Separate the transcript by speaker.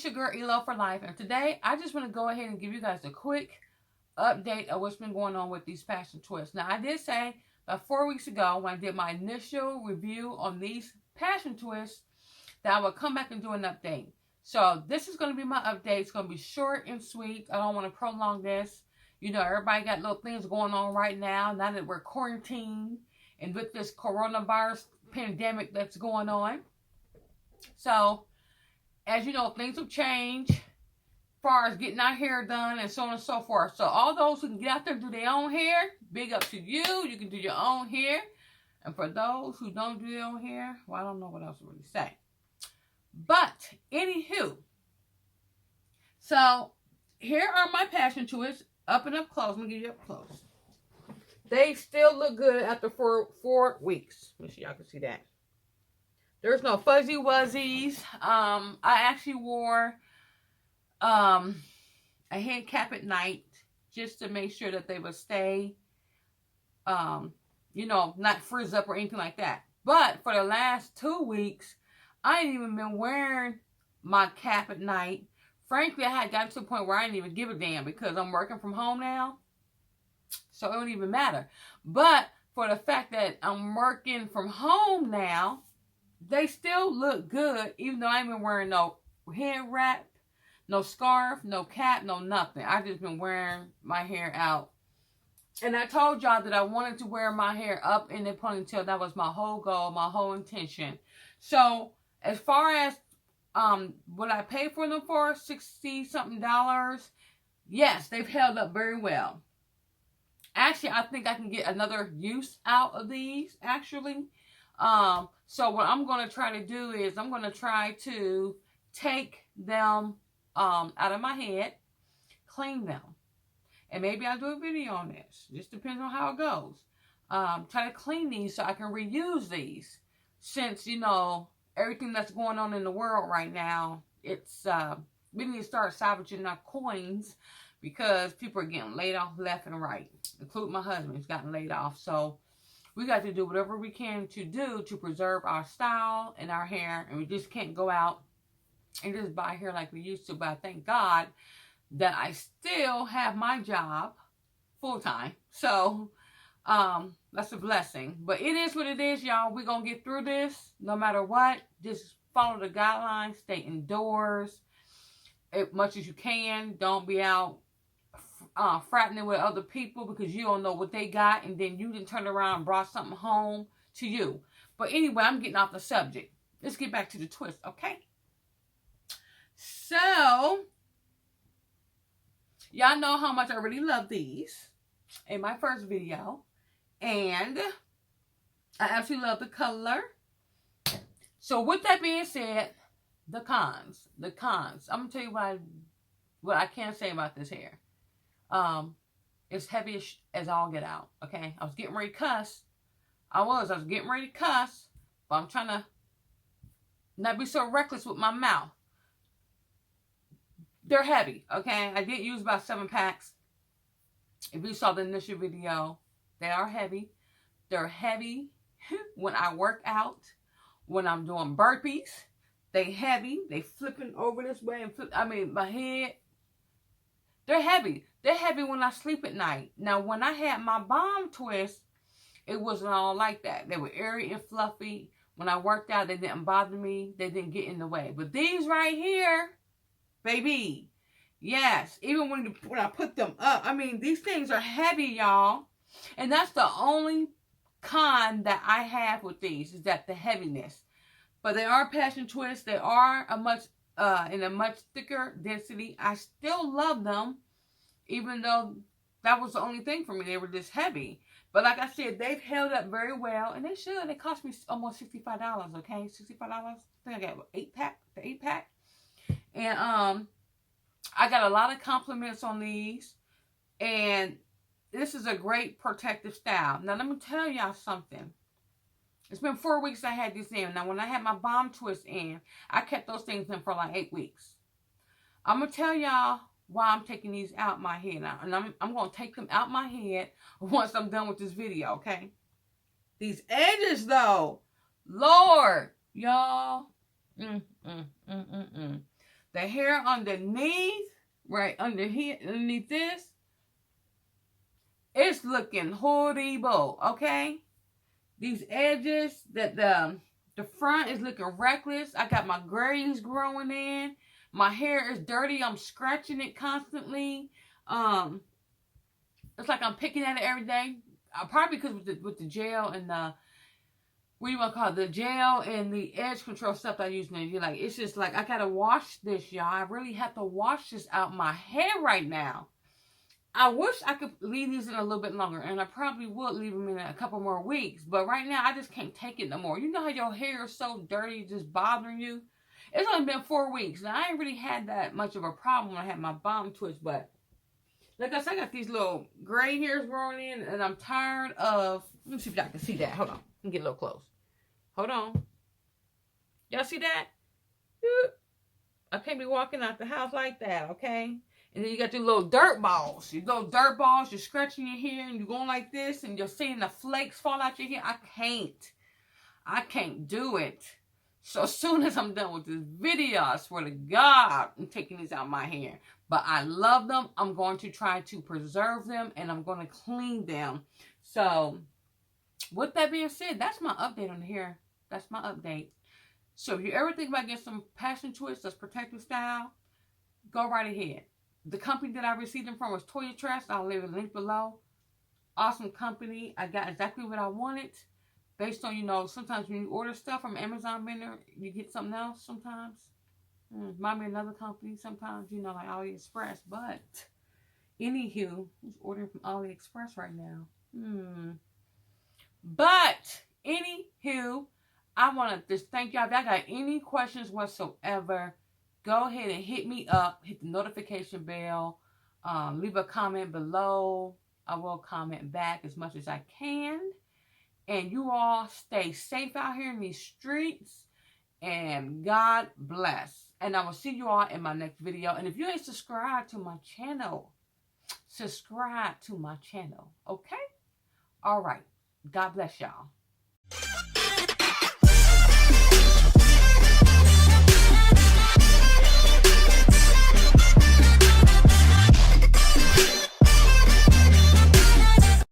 Speaker 1: It's your girl Elo for life, and today I just want to go ahead and give you guys a quick update of what's been going on with these passion twists. Now, I did say about 4 weeks ago when I did my initial review on these passion twists that I would come back and do an update. So this is going to be my update. It's going to be short and sweet. I don't want to prolong this. You know, everybody got little things going on right now that we're quarantined and with this coronavirus pandemic that's going on. So, as you know, things have changed as far as getting our hair done and so on and so forth. So all those who can get out there and do their own hair, big up to you. You can do your own hair. And for those who don't do their own hair, well, I don't know what else to really say. But, anywho, so here are my passion twists, up and up close. Let me get you up close. They still look good after 4 weeks. Let me see, y'all can see that. There's no fuzzy wuzzies. I actually wore a head cap at night just to make sure that they would stay, you know, not frizz up or anything like that. But for the last 2 weeks, I ain't even been wearing my cap at night. Frankly, I had gotten to the point where I didn't even give a damn because I'm working from home now. So it don't even matter. But for the fact that I'm working from home now, they still look good, even though I ain't been wearing no head wrap, no scarf, no cap, no nothing. I just been wearing my hair out. And I told y'all that I wanted to wear my hair up in the ponytail. That was my whole goal, my whole intention. So, as far as what I paid for them for, $60-something, yes, they've held up very well. Actually, I think I can get another use out of these, actually. So what I'm going to try to do is I'm going to try to take them out of my head, clean them. And maybe I'll do a video on this. Just depends on how it goes. Try to clean these so I can reuse these. Since, you know, everything that's going on in the world right now, it's we need to start salvaging our coins because people are getting laid off left and right. Including my husband, he's gotten laid off. So we got to do whatever we can to do to preserve our style and our hair. And we just can't go out and just buy hair like we used to. But I thank God that I still have my job full time. So that's a blessing. But it is what it is, y'all. We're going to get through this no matter what. Just follow the guidelines. Stay indoors as much as you can. Don't be out fratting with other people because you don't know what they got, and then you didn't turn around and brought something home to you. But anyway, I'm getting off the subject. Let's get back to the twist, okay? So, y'all know how much I really love these in my first video. And I absolutely love the color. So, with that being said, the cons. I'm going to tell you what I can say about this hair. It's heavy as all get out, okay? I was getting ready to cuss. I was getting ready to cuss, but I'm trying to not be so reckless with my mouth. They're heavy, okay? I did use about 7 packs. If you saw the initial video, they are heavy. They're heavy when I work out, when I'm doing burpees. They heavy. They flipping over this way and flip. I mean, my head. They're heavy. They're heavy when I sleep at night. Now, when I had my bomb twist, it wasn't all like that. They were airy and fluffy. When I worked out, they didn't bother me. They didn't get in the way. But these right here, baby, yes. Even when I put them up, I mean, these things are heavy, y'all. And that's the only con that I have with these, is that the heaviness. But they are passion twists. They are in a much thicker density. I still love them, even though that was the only thing for me. They were just heavy. But like I said, they've held up very well, and they should. They cost me almost $65, okay? $65. I think I got the 8-pack. And I got a lot of compliments on these, and this is a great protective style. Now, let me tell y'all something. It's been 4 weeks I had these in. Now, when I had my bomb twist in, I kept those things in for like 8 weeks. I'm going to tell y'all why I'm taking these out my head now. And I'm going to take them out my head once I'm done with this video, okay? These edges, though. Lord, y'all. The hair underneath, right under here, underneath this, it's looking horrible, okay? These edges, that the front is looking reckless. I got my grays growing in. My hair is dirty. I'm scratching it constantly. It's like I'm picking at it every day. Probably because with the gel and the, what do you want to call it? The gel and the edge control stuff I use now. You're like, it's just like, I gotta wash this, y'all. I really have to wash this out my hair right now. I wish I could leave these in a little bit longer, and I probably would leave them in a couple more weeks. But right now, I just can't take it no more. You know how your hair is so dirty, just bothering you? It's only been 4 weeks. Now, I ain't really had that much of a problem when I had my bomb twist, but like I said, I got these little gray hairs growing in, and I'm tired of... Let me see if y'all can see that. Hold on. Let me get a little close. Hold on. Y'all see that? I can't be walking out the house like that, okay? And then you got your little dirt balls. Your little dirt balls, you're scratching your hair and you're going like this and you're seeing the flakes fall out your hair. I can't do it. So as soon as I'm done with this video, I swear to God, I'm taking these out of my hair. But I love them. I'm going to try to preserve them and I'm going to clean them. So with that being said, that's my update on the hair. That's my update. So if you ever think about getting some passion twists that's protective style, go right ahead. The company that I received them from was Toya Trust. I'll leave a link below. Awesome company. I got exactly what I wanted. Based on, you know, sometimes when you order stuff from Amazon vendor, you get something else sometimes. Might be another company sometimes, you know, like AliExpress. But, anywho, who's ordering from AliExpress right now? But, anywho, I want to just thank y'all. If y'all got any questions whatsoever, go ahead and hit me up. Hit the notification bell. Leave a comment below. I will comment back as much as I can. And you all stay safe out here in these streets. And God bless. And I will see you all in my next video. And if you ain't subscribed to my channel, subscribe to my channel. Okay? All right. God bless y'all.